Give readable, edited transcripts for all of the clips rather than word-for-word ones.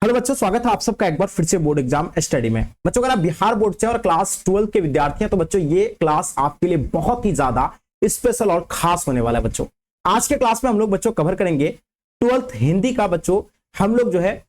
Hello बच्चों, स्वागत है आप सबका एक बार फिर से बोर्ड एग्जाम स्टडी में। बच्चों अगर आप बिहार बोर्ड से और क्लास 12 के विद्यार्थी हैं तो बच्चों ये क्लास आपके लिए बहुत ही ज्यादा स्पेशल और खास होने वाला है। बच्चों आज के क्लास में हम लोग बच्चों कवर करेंगे 12th हिंदी का। बच्चों हम लोग जो है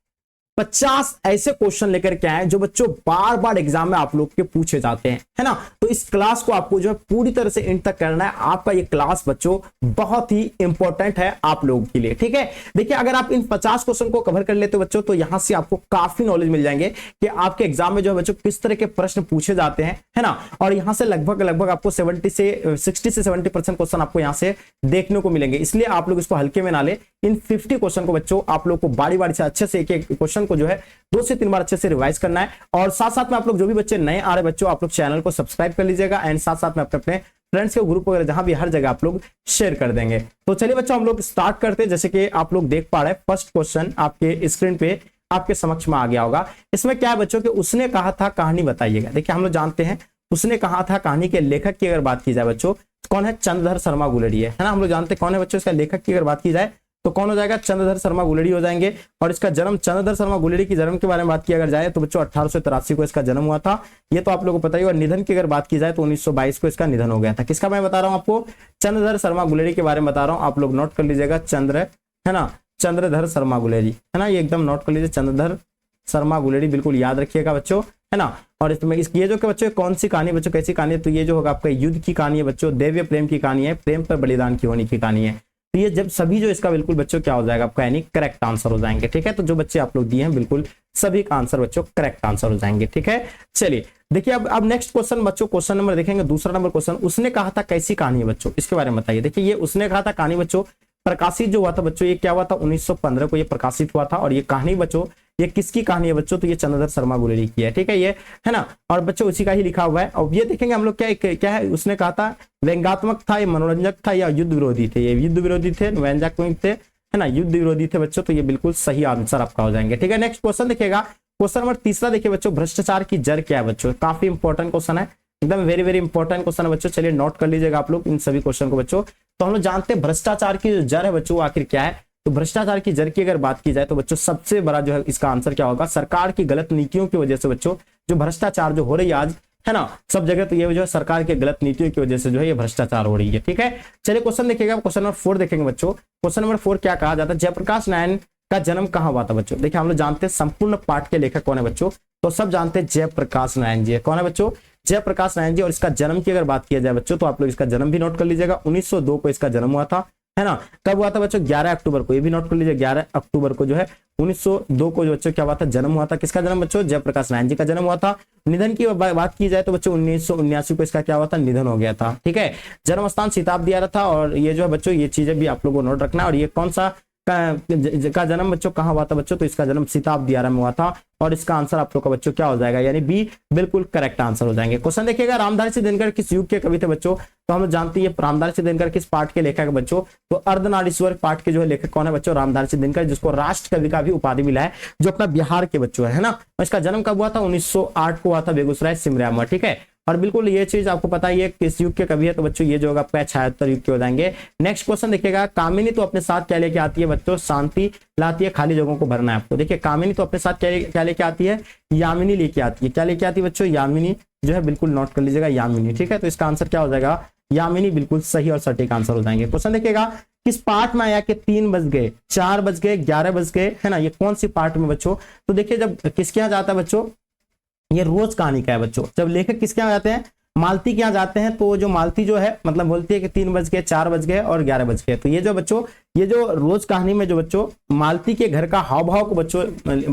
50 ऐसे क्वेश्चन लेकर के आए जो बच्चों बार बार एग्जाम में आप लोग के पूछे जाते हैं, है ना। तो इस क्लास को आपको जो है पूरी तरह से एंड तक करना है। आपका ये क्लास बच्चों बहुत ही इंपॉर्टेंट है आप लोगों के लिए, ठीक है। देखिए अगर आप इन 50 क्वेश्चन को कवर कर लेते हो बच्चों तो यहां से आपको काफी नॉलेज मिल जाएंगे कि आपके एग्जाम में जो है बच्चों किस तरह के प्रश्न पूछे जाते हैं, है ना। और यहां से लगभग आपको 60 से 70% क्वेश्चन आपको यहां से देखने को मिलेंगे। इसलिए आप लोग इसको हल्के में ना ले। इन 50 क्वेश्चन को बच्चों आप लोग को बारी बारी से अच्छे से एक एक क्वेश्चन को जो है 2 से 3 बार अच्छे से रिवाइज करना है। और साथ साथ में आप लोग जो भी बच्चे नए आ रहे बच्चों आप लोग चैनल को सब्सक्राइब कर लीजिएगा एंड साथ साथ में अपने फ्रेंड्स के ग्रुप वगैरह जहां भी हर जगह आप लोग शेयर कर देंगे। तो चलिए बच्चों हम लोग स्टार्ट करते हैं। जैसे कि आप लोग देख पा रहे हैं फर्स्ट क्वेश्चन आपके स्क्रीन पे आपके समक्ष में आ गया होगा। इसमें क्या है बच्चों कि उसने कहा था कहानी बताइएगा। देखिए हम लोग जानते हैं उसने कहा था कहानी के लेखक की अगर बात की जाए बच्चों कौन है, चंद्रधर शर्मा गुलेरिया है ना। हम लोग जानते हैं कौन है बच्चों इसका लेखक की अगर बात की जाए तो कौन हो जाएगा, चंद्रधर शर्मा गुलेरी हो जाएंगे। और इसका जन्म, चंद्रधर शर्मा गुलेरी की जन्म के बारे में बात की अगर जाए तो बच्चों 1883 को इसका जन्म हुआ था, ये तो आप लोगों को पता ही। और निधन की अगर बात की जाए तो 1922 को इसका निधन हो गया था। किसका मैं बता रहा हूं आपको, चंद्रधर शर्मा गुलेरी के बारे में बता रहा हूं। आप लोग नोट कर लीजिएगा, है ना, चंद्रधर शर्मा गुलेरी, है ना, ये एकदम नोट कर लीजिए, चंद्रधर शर्मा गुलेरी बिल्कुल याद रखिएगा बच्चों, है ना। और इसमें ये जो कि बच्चों कौन सी कहानी बच्चों, कैसी कहानी है, तो ये जो होगा आपका युद्ध की कहानी है बच्चों, दैवीय प्रेम की कहानी है, प्रेम पर बलिदान की होने की कहानी है। तो ये जब सभी जो इसका बिल्कुल बच्चों क्या हो जाएगा आपका, यानी करेक्ट आंसर हो जाएंगे, ठीक है। तो जो बच्चे आप लोग दिए हैं बिल्कुल सभी का आंसर बच्चों करेक्ट आंसर हो जाएंगे, ठीक है। चलिए देखिए अब नेक्स्ट क्वेश्चन बच्चों, क्वेश्चन नंबर देखेंगे, दूसरा नंबर क्वेश्चन। उसने कहा था कैसी कहानी है बच्चों, इसके बारे में बताइए। देखिए ये उसने कहा था कहानी बच्चों प्रकाशित जो हुआ था बच्चों, ये क्या हुआ था 1915 को ये प्रकाशित हुआ था। और ये कहानी बच्चों ये किसकी कहानी है बच्चों, तो ये चंद्रधर शर्मा गुलेरी की है, ठीक है, ये है ना। और बच्चों उसी का ही लिखा हुआ है। और ये देखेंगे हम लोग क्या है, उसने कहा था व्यंग्यात्मक था, ये मनोरंजक था या युद्ध विरोधी थे। ये युद्ध विरोधी थे, व्यंग्यात्मक थे, है ना, युद्ध विरोधी थे बच्चों। तो ये बिल्कुल सही आंसर आपका हो जाएंगे, ठीक है। नेक्स्ट क्वेश्चन देखिएगा, क्वेश्चन नंबर तीसरा देखिए बच्चों, भ्रष्टाचार की जड़ क्या है बच्चों। काफी इंपॉर्टेंट क्वेश्चन है, एकदम वेरी इंपॉर्टेंट क्वेश्चन है बच्चों। चलिए नोट कर लीजिएगा आप लोग इन सभी क्वेश्चन को बच्चों। तो हम लोग जानते हैं भ्रष्टाचार की जो जड़ है बच्चों आखिर क्या है। तो भ्रष्टाचार की जड़ की अगर बात की जाए तो बच्चों सबसे बड़ा जो है इसका आंसर क्या होगा, सरकार की गलत नीतियों की वजह से बच्चों जो भ्रष्टाचार जो हो रही है आज, है ना, सब जगह, तो ये जो है सरकार के गलत नीतियों की वजह से जो है ये भ्रष्टाचार हो रही है, ठीक है। चलिए क्वेश्चन देखिएगा, क्वेश्चन नंबर 4 देखेंगे बच्चों। क्वेश्चन नंबर 4 क्या कहा जाता है, जयप्रकाश नारायण का जन्म कहाँ हुआ था बच्चों। देखिए हम लोग जानते हैं संपूर्ण पाठ के लेखक कौन है बच्चों, तो सब जानते हैं जयप्रकाश नारायण जी है। कौन है बच्चों, जयप्रकाश नारायण जी। और इसका जन्म की अगर बात किया जाए बच्चों तो आप लोग इसका जन्म भी नोट कर लीजिएगा, 1902 को इसका जन्म हुआ था, है ना। कब हुआ था बच्चों, 11 अक्टूबर को, ये भी नोट कर लीजिए, 11 अक्टूबर को जो है 1902 को जो बच्चों क्या हुआ था, जन्म हुआ था। किसका जन्म बच्चों, जयप्रकाश नारायण जी का जन्म हुआ था। निधन की बात की जाए तो बच्चों 1979 को इसका क्या हुआ था, निधन हो गया था, ठीक है। जन्म स्थान सीताब दिया था। और ये जो है बच्चों ये चीजें भी आप लोगों को नोट रखना है। और ये कौन सा का जन्म बच्चों कहाँ हुआ था बच्चों, तो इसका जन्म सीताब दियारा में हुआ था। और इसका आंसर आप लोग का बच्चों क्या हो जाएगा, यानी बी बिल्कुल करेक्ट आंसर हो जाएंगे। क्वेश्चन देखिएगा, रामधारी दिनकर किस युग के कवि थे बच्चों। तो हम जानते हैं रामधारी दिनकर किस पाठ के लेखक है बच्चों, तो अर्धनारीश्वर पाठ के जो है लेखक कौन है बच्चों, रामधारी दिनकर, जिसको राष्ट्र कवि का भी उपाधि मिला है, जो अपना बिहार के बच्चों है ना। इसका जन्म कब हुआ था, 1908 को हुआ था, बेगूसराय सिमरिया में, ठीक है। और बिल्कुल ये चीज आपको पता ही है किस युग के कवि है, तो बच्चों ये जो होगा आपका 76 युग के हो जाएंगे। नेक्स्ट क्वेश्चन देखिएगा, कामिनी तो अपने साथ क्या लेके आती है बच्चों, शांति लाती है, खाली जगहों को भरना है आपको। देखिए कामिनी तो अपने साथ क्या लेके आती है, यामिनी लेके आती है। क्या लेके आती है बच्चों, यामिनी जो है, बिल्कुल नोट कर लीजिएगा, यामिनी, ठीक है। तो इसका आंसर क्या हो जाएगा, यामिनी, बिल्कुल सही और सटीक आंसर हो जाएंगे। क्वेश्चन देखिएगा, किस पार्ट में आया कि 3 बज गए, 4 बज गए, 11 बज गए, है ना, ये कौन सी पार्ट में बच्चों। तो देखिए जब किसके यहाँ जाता है बच्चों, ये रोज कहानी का है बच्चों। जब लेखक किसके यहाँ जाते हैं, मालती के यहाँ जाते हैं, तो जो मालती जो है मतलब बोलती है कि 3 बज गए, 4 बज गए और 11 बज गए। तो ये जो बच्चों ये जो रोज कहानी में जो बच्चों मालती के घर का हाव भाव को बच्चों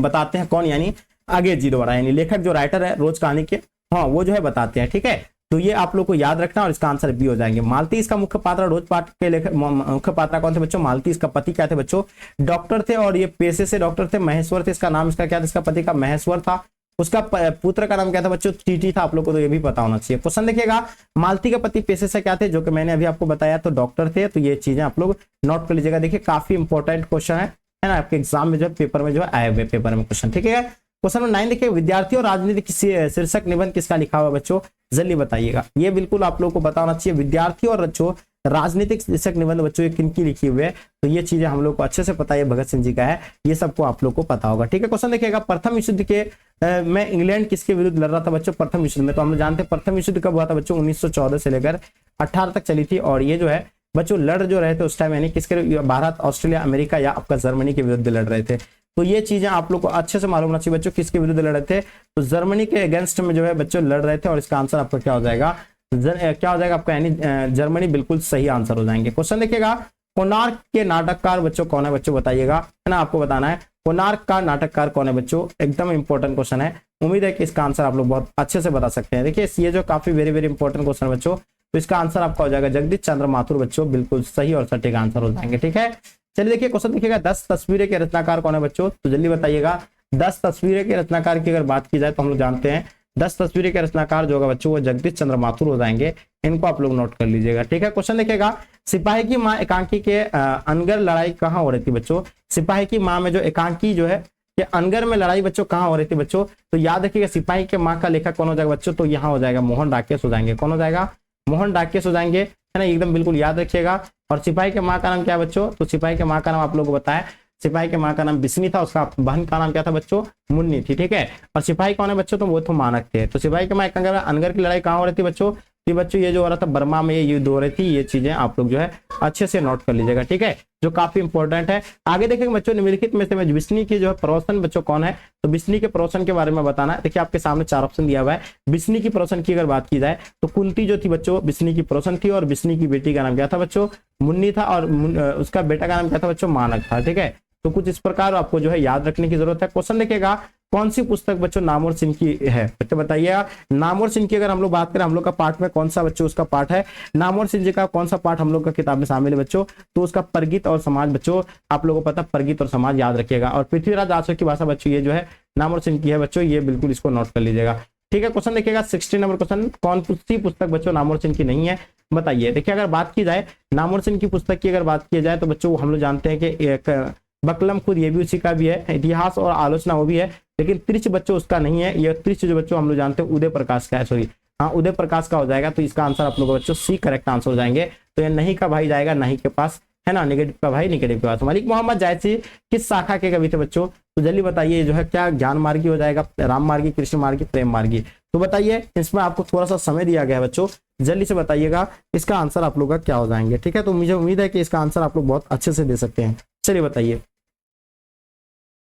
बताते हैं कौन, यानी आगे जी द्वारा, यानी लेखक जो राइटर है रोज कहानी के, हाँ वो जो है बताते हैं, ठीक है। तो ये आप लोग को याद रखना और इसका आंसर बी हो जाएंगे। मालती इसका मुख्य पात्र, रोज पाठ के लेखक मुख्य पात्र कौन थे बच्चों, मालती। इसका पति क्या थे बच्चों, डॉक्टर थे, और ये पेशे से डॉक्टर थे, महेश्वर थे इसका नाम। इसका क्या था, इसका पति का महेश्वर था। उसका पुत्र का नाम क्या था बच्चों, टीटी था। आप लोग को तो ये भी पता होना चाहिए। क्वेश्चन देखिएगा, मालती के पति पेशे से क्या थे, जो कि मैंने अभी आपको बताया, तो डॉक्टर थे। तो ये चीजें आप लोग नोट कर लीजिएगा। देखिए काफी इंपॉर्टेंट क्वेश्चन है ना, आपके एग्जाम में जो है पेपर में जो आए हुए पेपर में क्वेश्चन, ठीक है। क्वेश्चन नंबर 9 देखिए, विद्यार्थी और राजनीति की शीर्षक निबंध किसका लिखा हुआ बच्चों, जल्दी बताइएगा। ये बिल्कुल आप लोग को बताना चाहिए, विद्यार्थी और बच्चों राजनीतिक शीर्षक निबंध बच्चों ये किनकी लिखी हुई है, तो ये चीजें हम लोग को अच्छे से पता है, भगत सिंह जी का है, ये सबको आप लोग को पता होगा। ठीक है, क्वेश्चन देखिएगा, प्रथम विश्व युद्ध के में इंग्लैंड किसके विरुद्ध लड़ रहा था बच्चों, प्रथम विश्व युद्ध में। तो हम लोग जानते हैं प्रथम विश्व युद्ध कब हुआ था बच्चों, 1914 से लेकर 18 तक चली थी। और ये जो है बच्चों लड़ जो रहे थे उस टाइम, यानी किसके, भारत, ऑस्ट्रेलिया, अमेरिका या आपका जर्मनी के विरुद्ध लड़ रहे थे। तो ये चीजें आप लोग को अच्छे से मालूम होना चाहिए बच्चों, किसके विरुद्ध लड़ रहे थे, तो जर्मनी के अगेंस्ट में जो है बच्चों लड़ रहे थे। और इसका आंसर आपका क्या हो जाएगा, क्या हो जाएगा आपका, यानी जर्मनी बिल्कुल सही आंसर हो जाएंगे। क्वेश्चन देखिएगा, कोणार्क के नाटककार बच्चों कौन है बच्चों, बताइएगा, है ना, आपको बताना है कोणार्क का नाटककार कौन है बच्चों, एकदम इंपॉर्टेंट क्वेश्चन है। उम्मीद है कि इसका आंसर आप लोग बहुत अच्छे से बता सकते हैं। देखिए ये जो काफी वेरी वेरी इंपॉर्टेंट क्वेश्चन बच्चों, तो इसका आंसर आपका हो जाएगा जगदीश चंद्र माथुर बच्चों, बिल्कुल सही और सटीक आंसर हो जाएंगे। ठीक है, चलिए देखिए क्वेश्चन देखिएगा, 10 तस्वीरें के रचनाकार कौन है बच्चों, तो जल्दी बताइएगा। 10 तस्वीरें के रचनाकार की अगर बात की जाए तो हम लोग जानते हैं 10 तस्वीरें के रचनाकार जो होगा बच्चों वो जगदीश चंद्र माथुर हो जाएंगे। इनको आप लोग नोट कर लीजिएगा। ठीक है, क्वेश्चन देखिएगा, सिपाही की मां एकांकी के अनगर लड़ाई कहाँ हो रही थी बच्चों, सिपाही की मां में जो एकांकी जो है कि अनगर में लड़ाई बच्चों कहाँ हो रही थी बच्चों, तो याद रखिएगा सिपाही के मां का लेखक कौन हो जाएगा बच्चों, तो यहाँ हो जाएगा मोहन डाकिया हो जाएंगे। कौन हो जाएगा, मोहन डाकिया हो जाएंगे, है ना, एकदम बिल्कुल याद रखिएगा। और सिपाही के मां का नाम क्या है बच्चों, तो सिपाही के मां का नाम आप लोगों को बताया, सिपाही के मां का नाम बिस्नी था, उसका बहन का नाम क्या था बच्चों, मुन्नी थी। ठीक है, और सिपाही कौन है बच्चों, तो वो तो मानक थे। तो सिपाही के मां अनगर की लड़ाई कहाँ हो रही थी बच्चों, तो बच्चों ये जो हो रहा था बर्मा में, ये युद्ध हो रही थी। ये चीजें आप लोग जो है अच्छे से नोट कर लीजिएगा। ठीक है, जो काफी इंपॉर्टेंट है। आगे देखेंगे बच्चों, निम्नलिखित में से बिस्नी की जो है प्रोसन बच्चों कौन है, तो बिस्नी के प्रोसन के बारे में बताना है। देखिए आपके सामने 4 ऑप्शन दिया हुआ है। बिस्नी की प्रोसन की अगर बात की जाए तो कुंती जो थी बच्चों बिस्नी की प्रोसन थी, और बिस्नी की बेटी का नाम क्या था बच्चों, मुन्नी था, और उसका बेटा का नाम क्या था बच्चों, मानक था। ठीक है, तो कुछ इस प्रकार आपको जो है याद रखने की जरूरत है। क्वेश्चन देखिएगा, कौन सी पुस्तक बच्चों नामवर सिंह की है, बच्चों बताइएगा। नामवर सिंह की अगर हम लोग बात करें, हम लोग का पाठ में कौन सा बच्चों उसका पाठ है, नामवर सिंह जी का कौन सा पाठ हम लोग का किताब में शामिल है बच्चों, तो उसका परगीत और समाज बच्चों, आप लोगों को पता परगीत और समाज याद रखिएगा। और पृथ्वीराज आसो की भाषा बच्चों ये जो है नामवर सिंह की है बच्चों, ये बिल्कुल इसको नोट कर लीजिएगा। ठीक है, क्वेश्चन देखिएगा 16 नंबर क्वेश्चन, कौन सी पुस्तक बच्चों नामवर सिंह की नहीं है, बताइए। देखिए अगर बात की जाए नामवर सिंह की पुस्तक की अगर बात की जाए तो बच्चों हम लोग जानते हैं कि एक बकलम खुद ये भी उसी का भी है, इतिहास और आलोचना वो भी है, लेकिन त्रिच बच्चों उसका नहीं है। ये त्रिच जो बच्चों हम लोग जानते हैं उदय प्रकाश का है, सॉरी हाँ उदय प्रकाश का हो जाएगा। तो इसका आंसर आप लोगों बच्चों सी करेक्ट आंसर हो जाएंगे। तो ये नहीं का भाई जाएगा नहीं के पास, है ना, निगेटिव का भाई निगेटिव के पास। मलिक मोहम्मद जायसी किस शाखा के कवि थे बच्चों, तो जल्दी बताइए जो है क्या ज्ञान मार्गी हो जाएगा, राम मार्गी, कृष्ण मार्गी, प्रेम मार्गी, तो बताइए। इसमें आपको थोड़ा सा समय दिया गया है बच्चों, जल्दी से बताइएगा इसका आंसर आप लोग का क्या हो जाएंगे। ठीक है, तो मुझे उम्मीद है कि इसका आंसर आप लोग बहुत अच्छे से दे सकते हैं। चलिए बताइए,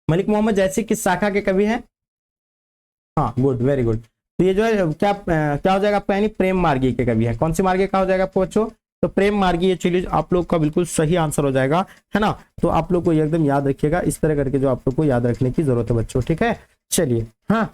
मलिक मोहम्मद जैसी किस शाखा के कवि हैं, हाँ गुड, वेरी गुड। तो ये जो है क्या हो जाएगा आपका, यानी प्रेम मार्गी के कवि है। कौन सी मार्गी का हो जाएगा आपको बच्चों, तो प्रेम मार्गी। ये चलिए आप लोग का बिल्कुल सही आंसर हो जाएगा, है ना। तो आप लोग को एकदम याद रखिएगा, इस तरह करके जो आप लोग को याद रखने की जरूरत है बच्चों। ठीक है, चलिए हाँ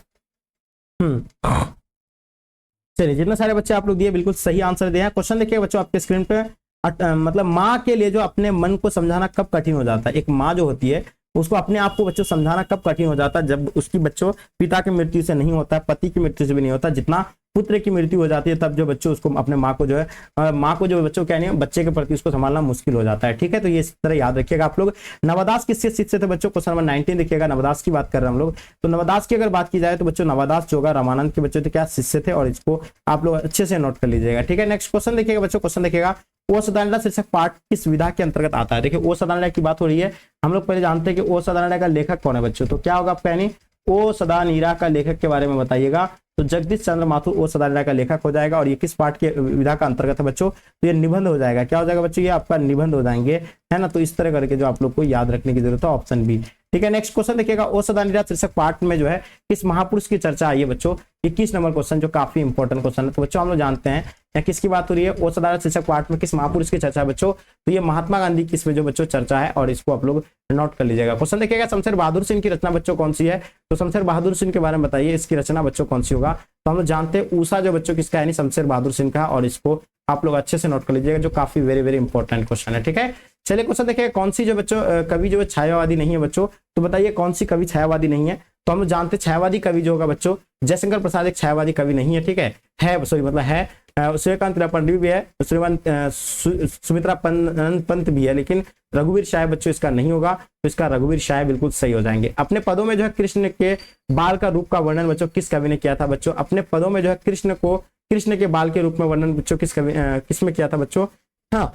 चलिए, जितने सारे बच्चे आप लोग दिए बिल्कुल सही आंसर दिए हैं। क्वेश्चन देखिए बच्चों आपके स्क्रीन पे, मतलब माँ के लिए जो अपने मन को समझाना कब कठिन हो जाता है, एक माँ जो होती है उसको अपने आप को बच्चों समझाना कब कठिन हो जाता है, जब उसकी बच्चों पिता की मृत्यु से नहीं होता है, पति की मृत्यु से भी नहीं होता, जितना पुत्र की मृत्यु हो जाती है तब जो बच्चों उसको अपने माँ को जो है माँ को जो बच्चों क्या नहीं बच्चे के प्रति उसको संभालना मुश्किल हो जाता है। ठीक है, तो ये इस तरह याद रखिएगा आप लोग। नवादास किससे शिष्य थे बच्चों, क्वेश्चन नंबर 19 देखिएगा, नवादास की बात कर रहे हैं हम लोग। तो नवादास की अगर बात की जाए तो बच्चों नवादास जोगा रामानंद के बच्चों थे क्या शिष्य थे, और इसको आप लोग अच्छे से नोट कर लीजिएगा। ठीक है, नेक्स्ट क्वेश्चन देखिएगा बच्चों, क्वेश्चन देखिएगा ओ सदानडा शीर्षक पाठ किस विधा के अंतर्गत आता है। देखिए ओ सदानडा की बात हो रही है, हम लोग पहले जानते हैं कि ओ सदानडा का लेखक कौन है बच्चों, तो क्या होगा आपका, यानी ओ सदानीरा का लेखक के बारे में बताइएगा। तो जगदीश चंद्र माथुर ओ सदानीरा का लेखक हो जाएगा। और ये किस पाठ के विधा का अंतर्गत है बच्चों, तो ये निबंध हो जाएगा। क्या हो जाएगा बच्चों, ये आपका निबंध हो जाएंगे, है ना। तो इस तरह करके जो आप लोग को याद रखने की जरूरत है, ऑप्शन बी। ठीक है, नेक्स्ट क्वेश्चन देखिएगा, ओ सदानीरा शीर्षक पाठ में जो है किस महापुरुष की चर्चा आई है बच्चों, 21 नंबर क्वेश्चन जो काफी इंपॉर्टेंट क्वेश्चन है। तो बच्चों हम लोग जानते हैं या किसकी बात हो रही है, ओ सदानीरा शीर्षक पाठ में किस महापुरुष की चर्चा है बच्चों, तो ये महात्मा गांधी की इसमें जो बच्चों चर्चा है, और इसको आप लोग नोट कर लीजिएगा। क्वेश्चन देखिएगा, शमशेर बहादुर सिंह की रचना बच्चों कौन सी है, तो शमशेर बहादुर सिंह के बारे में बताइए, इसकी रचना बच्चों कौन सी होगा। तो हम लोग जानते हैं ऊषा जो बच्चों किसका है, यानी शमशेर बहादुर सिंह का, और इसको आप लोग अच्छे से नोट कर लीजिएगा, जो काफी वेरी वेरी इंपॉर्टेंट क्वेश्चन है। ठीक है, चलिए क्वेश्चन देखिए, कौन सी जो बच्चों कवि जो है छायावादी नहीं है बच्चों, तो बताइए कौन सी कवि छायावादी नहीं है। तो हम लोग जानते हैं छायावादी कवि जो होगा बच्चों, जयशंकर प्रसाद एक छायावादी कवि नहीं है। ठीक है सॉरी मतलब है, सूर्यकांत पंडित भी है, सुमित्रा पंत भी है, लेकिन रघुवीर शाह बच्चों इसका नहीं होगा। तो इसका रघुवीर शाह बिल्कुल सही हो जाएंगे। अपने पदों में जो है कृष्ण के बाल का रूप का वर्णन बच्चों किस कवि ने किया था बच्चों, अपने पदों में जो है कृष्ण के बाल के रूप में वर्णन बच्चों किस में किया था बच्चों, हाँ,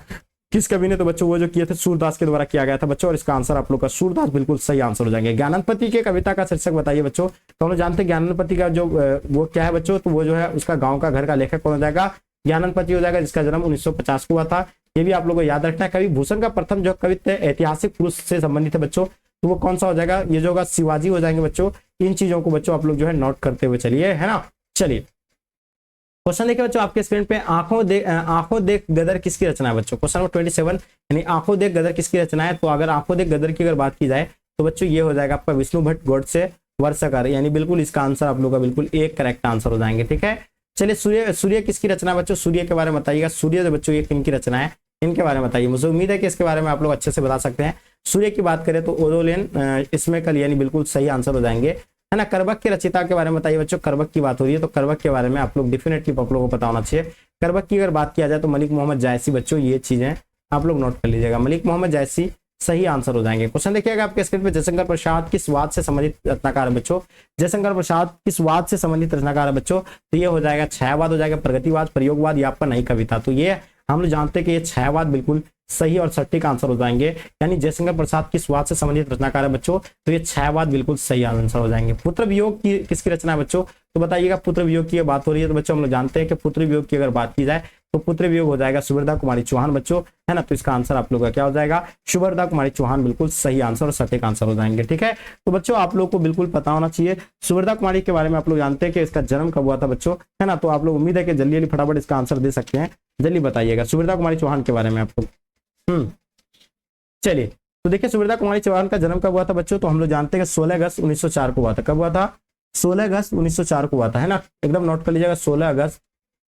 किस कवि ने, तो बच्चों वो जो किए थे सूरदास के द्वारा किया गया था बच्चों, और इसका आंसर आप लोग का सूरदास बिल्कुल सही आंसर हो जाएंगे। ज्ञानपति के कविता का शीर्षक बताइए बच्चों। तो हम लोग जानते हैं ज्ञानपति का जो वो क्या है बच्चों, तो वो जो है उसका गांव का घर का लेखक कौन हो जाएगा, ज्ञानपति हो जाएगा, जिसका जन्म 1950 को हुआ था। ये भी आप लोगों को याद रखना है। कवि भूषण का प्रथम जो कवि थे ऐतिहासिक पुरुष से संबंधित है बच्चों, तो वो कौन सा हो जाएगा, ये जो होगा शिवाजी हो जाएंगे बच्चों। इन चीजों को बच्चों आप लोग जो है नोट करते हुए चलिए, है ना। चलिए क्वेश्चन देखिए बच्चों आपके स्क्रीन पे, आंखों देख गदर किसकी रचना है बच्चों। क्वेश्चन नंबर 27, यानी आंखों देख गदर किसकी रचना है। तो अगर आंखों देख गदर की अगर बात की जाए तो बच्चों ये हो जाएगा आपका विष्णु भट्ट गोडसे वर्षाकार, यानी बिल्कुल इसका आंसर आप लोग का बिल्कुल एक करेक्ट आंसर हो जाएंगे। ठीक है, चलिए सूर्य किसकी रचना है बच्चों, सूर्य के बारे में बताइएगा। सूर्य जो बच्चों ये किनकी रचना है, इनके बारे में बताइए। मुझे उम्मीद है कि इसके बारे में आप लोग अच्छे से बता सकते हैं। सूर्य की बात करें तो ओदोलेन इसमें कल, यानी बिल्कुल सही आंसर हो जाएंगे, है ना। करबक के रचयिता के बारे में बताइए बच्चों। करबक की बात हो रही है तो करबक के बारे में आप लोग डेफिनेटली आप लोगों को पता होना चाहिए। करबक की अगर बात किया जाए तो मलिक मोहम्मद जायसी बच्चों, ये चीजें आप लोग नोट कर लीजिएगा। मलिक मोहम्मद जायसी सही आंसर हो जाएंगे। क्वेश्चन देखिएगा आपके स्क्रीन पे, जयशंकर प्रसाद किस वाद से संबंधित रचनाकार है बच्चों। जयशंकर प्रसाद किस वाद से संबंधित रचनाकार है बच्चों। तो ये हो जाएगा छायावाद हो जाएगा, प्रगतिवाद, प्रयोगवाद या आपका नई कविता। तो ये हम लोग जानते हैं कि ये छायावाद बिल्कुल सही और सटीक आंसर हो जाएंगे। यानी जयशंकर प्रसाद किस वाद से संबंधित रचनाकार है बच्चों, तो ये छायावाद बिल्कुल सही आंसर हो जाएंगे। पुत्र वियोग की किसकी रचना है बच्चों, तो बताइएगा। पुत्र वियोग की बात हो रही है तो बच्चों हम लोग जानते हैं कि पुत्र वियोग की अगर बात की जाए तो पुत्र वियोग हो जाएगा सुभद्रा कुमारी चौहान बच्चों, है ना। तो इसका आंसर आप लोग का क्या हो जाएगा, सुभद्रा कुमारी चौहान बिल्कुल सही आंसर और सटीक आंसर हो जाएंगे। ठीक है, तो बच्चों आप लोग को बिल्कुल पता होना चाहिए। सुभद्रा कुमारी के बारे में आप लोग जानते हैं कि इसका जन्म कब हुआ था बच्चों, है ना। तो आप लोग उम्मीद है कि जल्दी जल्दी फटाफट इसका आंसर दे सकते हैं, जल्दी बताइएगा सुभद्रा कुमारी चौहान के बारे में आप लोग। चलिए तो देखिए सुभद्रा कुमारी चौहान का जन्म कब हुआ था बच्चों, तो हम लोग जानते हैं कि 16 अगस्त 1904 को हुआ था। कब हुआ था, 16 अगस्त 1904 को हुआ था, है ना। एकदम नोट कर लीजिएगा, 16 अगस्त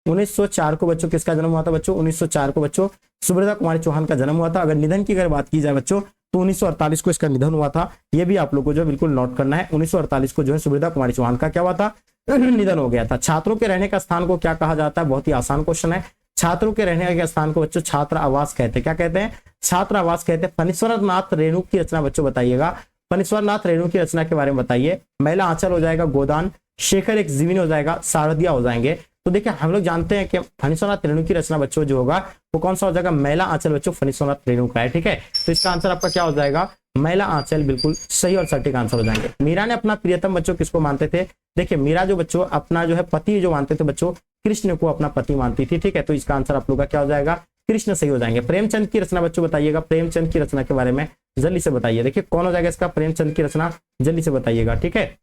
1904 को बच्चों किसका जन्म हुआ था बच्चों, 1904 को बच्चों सुभद्रा कुमारी चौहान का जन्म हुआ था। अगर निधन की अगर बात की जाए बच्चों तो 1948 को इसका निधन हुआ था। ये भी आप लोग को जो बिल्कुल नोट करना है। 1948 को जो है सुभद्रा कुमारी चौहान का क्या हुआ था, निधन हो गया था। छात्रों के रहने का स्थान को क्या कहा जाता है, बहुत ही आसान क्वेश्चन है। छात्रों के रहने के स्थान को बच्चों छात्र आवास कहते हैं। क्या कहते हैं, छात्र आवास कहते हैं। फणीश्वर नाथ रेणु की रचना बच्चों बताइएगा। फणीश्वर नाथ रेणु की रचना के बारे में बताइए। महिला आंचल हो जाएगा, गोदान, शेखर एक जीवनी हो जाएगा, शारदिया हो जाएंगे। तो देखिए हम लोग जानते हैं कि फणीश्वर नाथ रेणु की रचना बच्चों जो होगा वो कौन सा हो जाएगा, महिला आंचल बच्चों फणीश्वर नाथ रेणु का है। ठीक है, तो इसका आंसर आपका क्या हो जाएगा, महिला आंचल बिल्कुल सही और सटीक आंसर हो जाएंगे। मीरा ने अपना प्रियतम बच्चों किसको मानते थे, देखिए मीरा जो बच्चों अपना जो है पति जो मानते थे बच्चों, कृष्ण को अपना पति मानती थी। ठीक है, तो इसका आंसर आप लोग का क्या हो जाएगा, कृष्ण सही हो जाएंगे। प्रेमचंद की रचना बच्चों बताइएगा। प्रेमचंद की रचना के बारे में जल्दी से बताइए। देखिए कौन हो जाएगा इसका, प्रेमचंद की रचना जल्दी से बताइएगा। ठीक है,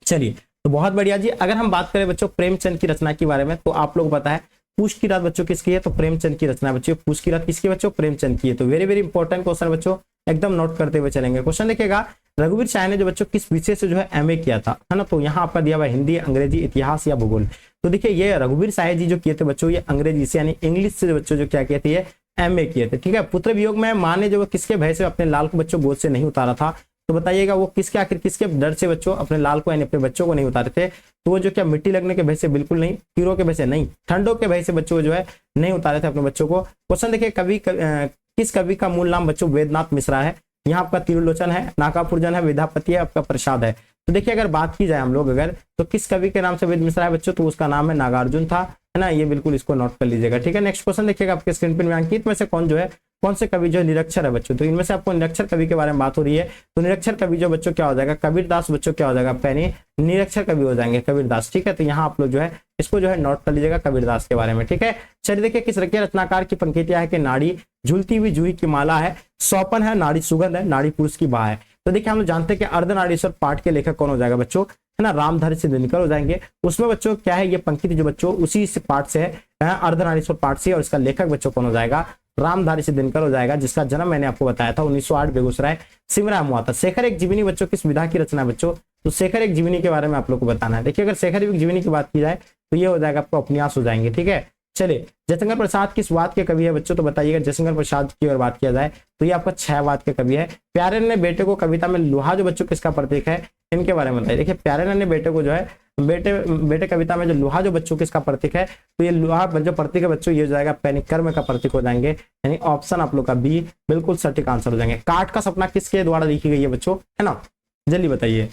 चलिए तो बहुत बढ़िया जी। अगर हम बात करें बच्चों प्रेमचंद की रचना के बारे में तो आप लोग पता है पूछ की रात बच्चों किसकी है, तो प्रेमचंद की रचना बच्चों पूछ की रात किसकी बच्चों, प्रेमचंद की है। तो वेरी वेरी इंपॉर्टेंट क्वेश्चन बच्चों, एकदम नोट करते हुए चलेंगे। क्वेश्चन देखिएगा, रघुवीर शाह ने जो बच्चों किस विषय से जो है एमए किया था, है ना। तो यहाँ आपका दिया हुआ हिंदी, अंग्रेजी, इतिहास या भूगोल। तो देखिए ये रघुवीर शाह जी जो किए थे बच्चों ये अंग्रेजी से यानी इंग्लिश से बच्चों जो क्या किए थे ये एमए किए थे। ठीक है, पुत्र वियोग में माँ ने जो किसके भय से अपने लाल को बच्चों गोद से नहीं उतारा था, तो बताइएगा वो किसके आखिर किसके डर से बच्चों अपने लाल को यानी अपने बच्चों को नहीं उतारे थे। तो वो जो क्या मिट्टी लगने के भय से बिल्कुल नहीं, कीड़ों के भय से नहीं, ठंडों के भय से बच्चों जो है नहीं उतारे थे अपने बच्चों को। क्वेश्चन देखिए किस कवि का मूल नाम बच्चों वेदनाथ मिश्रा है। यहाँ आपका तिरुलोचन है, नाकापुरजन है, विद्यापति है, आपका प्रसाद है। तो देखिए अगर बात की जाए हम लोग अगर तो किस कवि के नाम से वेद मिश्रा है बच्चों, तो उसका नाम है नागार्जुन था, है ना। ये बिल्कुल इसको नोट कर लीजिएगा। ठीक है, नेक्स्ट क्वेश्चन देखिएगा आपके स्क्रीन पर, अंकित में से कौन जो है कौन से कवि जो निरक्षर है बच्चों, तो इनमें से आपको निरक्षर कवि के बारे में बात हो रही है। तो निरक्षर कवि जो बच्चों क्या हो जाएगा, कबीरदास बच्चों क्या हो जाएगा, पहले निरक्षर कवि हो जाएंगे कबीरदास। ठीक है, तो यहाँ आप लोग जो है इसको जो है नोट कर लीजिएगा कबीरदास के बारे में। ठीक है, चलिए देखिए किस रचनाकार की पंक्तियां है कि नाड़ी झूलती हुई जूही की माला है, सौपन है, नाड़ी सुगंध है, नाड़ी पुरुष की बाह है। तो देखिए हम लोग जानते हैं कि अर्धनारीश्वर पाठ के लेखक कौन हो जाएगा बच्चों, है ना, रामधारी सिंह दिनकर हो जाएंगे। उसमें बच्चों क्या है ये पंक्ति जो बच्चों उसी से पाठ से है, अर्धनारीश्वर पाठ से, और इसका लेखक बच्चों कौन हो जाएगा, रामधारी सिंह दिनकर हो जाएगा, जिसका जन्म मैंने आपको बताया था 1908 बेगूसराय सिमरा में हुआ था। शेखर एक जीवनी बच्चों किस विधा की रचना बच्चों, तो शेखर एक जीवनी के बारे में आप लोग को बताना है। देखिए अगर शेखर एक जीवनी की बात की जाए तो ये हो जाएगा आपको उपन्यास हो जाएंगे। ठीक है, चलिए जयशंकर प्रसाद किस वाद के कवि है बच्चों, तो बताइएगा। जयशंकर प्रसाद की अगर बात किया जाए तो ये आपका छायावाद के कवि है। प्यारे ने बेटे को कविता में लोहा जो बच्चों किसका प्रतीक है, इनके बारे में बताइए। देखिए प्यारे ने बेटे को जो है बेटे कविता में जो लोहा जो बच्चों किसका प्रतीक है, तो ये लोहा जो प्रतीक है बच्चों ये हो जाएगा पैनिक कर्म का प्रतीक हो जाएंगे, यानी ऑप्शन आप लोग का बी बिल्कुल सटीक आंसर हो जाएंगे। काठ का सपना किसके द्वारा लिखी गई है बच्चों, है ना, जल्दी बताइए।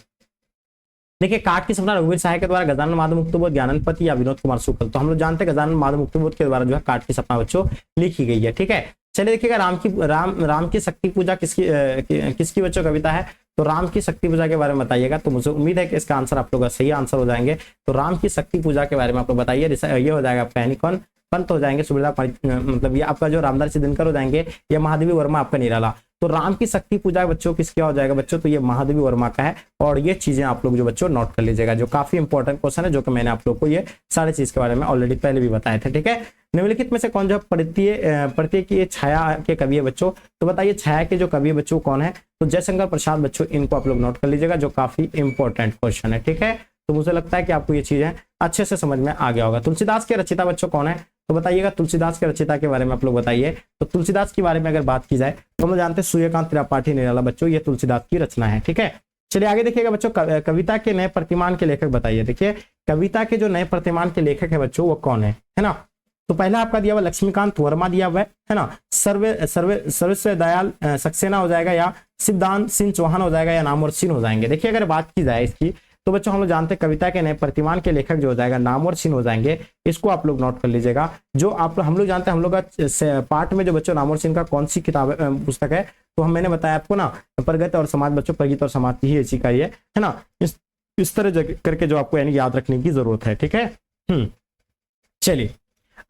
देखिए काट की सपना रघुवीर सहाय के द्वारा, गजानन माधव मुक्तबोध ज्ञानंद पति या विनोद कुमार शुक्ल। तो हम लोग जानते हैं गजानन माधव मुक्तबोध के द्वारा जो है काट की सपना बच्चों लिखी गई है। ठीक है, चलिए देखिएगा राम की शक्ति पूजा किसकी बच्चों कविता है? तो राम की शक्ति पूजा के बारे में बताइएगा। तो मुझे उम्मीद है कि इसका आंसर आप लोग का सही आंसर हो जाएंगे। तो राम की शक्ति पूजा के बारे में आप लोग बताइए। ये हो जाएगा आपका यानी कौन? पंत हो जाएंगे सुबेदार, मतलब ये आपका जो रामदास दिनकर हो जाएंगे, या महादेवी वर्मा आपका निराला। तो राम की शक्ति पूजा बच्चों किसका हो जाएगा बच्चों? तो ये महादेवी वर्मा का है। और ये चीजें आप लोग जो बच्चों नोट कर लीजिएगा, जो काफी इंपॉर्टेंट क्वेश्चन है, जो कि मैंने आप लोग को ये सारे चीज के बारे में ऑलरेडी पहले भी बताए थे। ठीक है, निम्नलिखित में से कौन जो प्रत्यय की छाया के कवि है बच्चों? तो बताइए छाया के जो कवि है बच्चों कौन है? तो जयशंकर प्रसाद बच्चों, इनको आप लोग नोट कर लीजिएगा, जो काफी इंपॉर्टेंट क्वेश्चन है। ठीक है, तो मुझे लगता है कि आपको ये चीजें अच्छे से समझ में आ गया होगा। तुलसीदास के रचयिता बच्चों कौन है? तो बताइएगा तुलसीदास के रचयिता के बारे में आप लोग बताइए। तो तुलसीदास के बारे में अगर बात की जाए तो हम लोग जानते हैं सूर्यकांत त्रिपाठी निराला बच्चों, ये तुलसीदास की रचना है। ठीक है, चलिए आगे देखिएगा बच्चों, कविता के नए प्रतिमान के लेखक बताइए। देखिए कविता के जो नए प्रतिमान के लेखक है बच्चों वो कौन है ना? तो पहला आपका दिया हुआ लक्ष्मीकांत वर्मा दिया हुआ है ना, सर्वस्व दयाल सक्सेना हो जाएगा, या शिवदान सिंह चौहान हो जाएगा, या नामवर सिंह हो जाएंगे। देखिए अगर बात की जाए इसकी तो बच्चों हम लोग जानते हैं कविता के नए प्रतिमान के लेखक जो हो जाएगा नामवर सिंह हो जाएंगे। इसको आप लोग नोट कर लीजिएगा। जो हम लोग जानते हैं, हम लोग का पार्ट में जो बच्चों नामवर सिंह का कौन सी किताब पुस्तक है? तो मैंने बताया आपको ना, प्रगति और समाज बच्चों, प्रगति और समाज की ही ऐसी का है ना। इस तरह करके जो आपको यानी याद रखने की जरूरत है। ठीक है, चलिए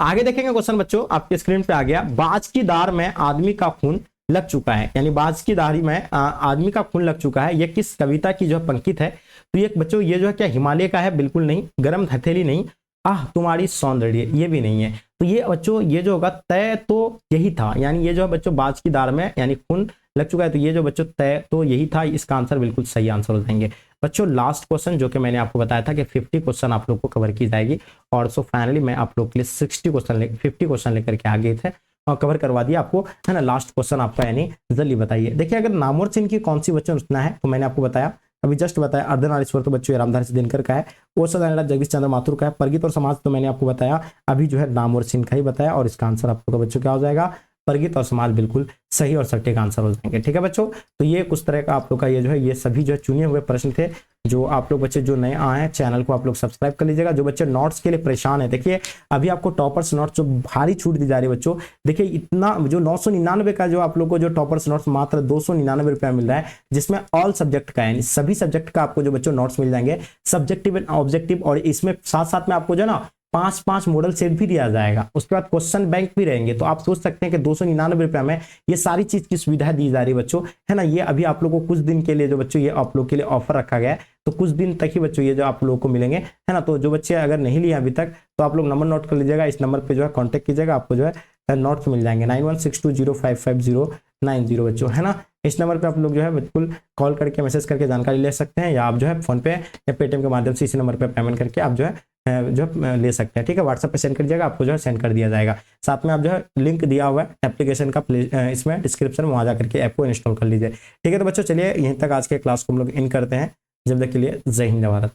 आगे देखेंगे क्वेश्चन बच्चों, आपके स्क्रीन पे आ गया। बाज की दार में आदमी का खून लग चुका है, यानी बाज की दाढ़ी में आदमी का खून लग चुका है, ये किस कविता की जो पंक्ति है? तो ये बच्चों ये जो है क्या हिमालय का है? बिल्कुल नहीं। गरम हथेली नहीं। आह तुम्हारी सौंदर्य, ये भी नहीं है। तो ये बच्चों ये जो होगा तय तो यही था, यानी ये जो है बच्चों बाज की दाढ़ में यानी खून लग चुका है, तो ये जो बच्चों तय तो यही था। इसका आंसर बिल्कुल सही आंसर हो जाएंगे बच्चों। लास्ट क्वेश्चन जो कि मैंने आपको बताया था कि 50 क्वेश्चन आप लोग को कवर की जाएगी, और सो फाइनली मैं आप लोग के लिए 50 क्वेश्चन लेकर के आ गए थे और कवर करवा दिया आपको, है ना। लास्ट क्वेश्चन आपका यानी जल्दी बताइए। देखिए अगर नामवर सिंह की कौन सी बच्चों रचना है? तो मैंने आपको बताया, अभी जस्ट बताया, अर्धनारीश्वर तो बच्चों रामधारी दिनकर का है, ओषध जगदीश चंद्र माथुर का है, प्रगति और समाज तो मैंने आपको बताया, अभी जो है नामवर सिंह का ही बताया, और इसका आंसर आपको बच्चों क्या हो जाएगा? प्रगति और समाज बिल्कुल सही और सटीक आंसर हो जाएंगे। ठीक है बच्चों, तो ये कुछ तरह का आप लोग का ये जो है ये सभी जो है चुने हुए प्रश्न थे। जो आप लोग बच्चे जो नए आए हैं चैनल को आप लोग सब्सक्राइब कर लीजिएगा। जो बच्चे नोट्स के लिए परेशान है, देखिए अभी आपको टॉपर्स नोट्स जो भारी छूट दी जा रही है बच्चों। देखिए इतना जो 999 का जो आप लोग को जो टॉपर्स नोट्स मात्र 299 रुपया मिल रहा है, जिसमें ऑल सब्जेक्ट का यानी सभी सब्जेक्ट का आपको जो बच्चों नोट्स मिल जाएंगे, सब्जेक्टिव एंड ऑब्जेक्टिव, और इसमें साथ साथ में आपको जो ना 5 मॉडल सेट भी दिया जाएगा। उसके बाद क्वेश्चन बैंक भी रहेंगे। तो आप सोच सकते हैं कि 299 रुपया में ये सारी चीज की सुविधा दी जा रही है बच्चों, है ना। ये अभी आप लोगों को कुछ दिन के लिए जो बच्चों ये आप लोग के लिए ऑफर रखा गया है, तो कुछ दिन तक ही बच्चों ये जो आप लोगों को मिलेंगे, है ना। तो जो बच्चे अगर नहीं लिए अभी तक तो आप लोग नंबर नोट कर लीजिएगा, इस नंबर पे जो है कॉन्टेक्ट कीजिएगा, आपको जो है नोट्स मिल जाएंगे 9162055090 बच्चों, है ना। इस नंबर पे आप लोग जो है बिल्कुल कॉल करके मैसेज करके जानकारी ले सकते हैं, या आप जो है फोन पे या पेटीएम के माध्यम से इसी नंबर पे पेमेंट करके आप जो है ले सकते हैं। ठीक है, व्हाट्सएप पे सेंड कर दीजिएगा, आपको जो है सेंड कर दिया जाएगा। साथ में आप जो है लिंक दिया हुआ है एप्लीकेशन का इसमें डिस्क्रिप्शन में, वहाँ जा करके ऐप को इंस्टॉल कर लीजिए। ठीक है, तो बच्चों चलिए यहीं तक आज के क्लास को हम लोग इन करते हैं। जब तक के लिए जय हिंद जय भारत।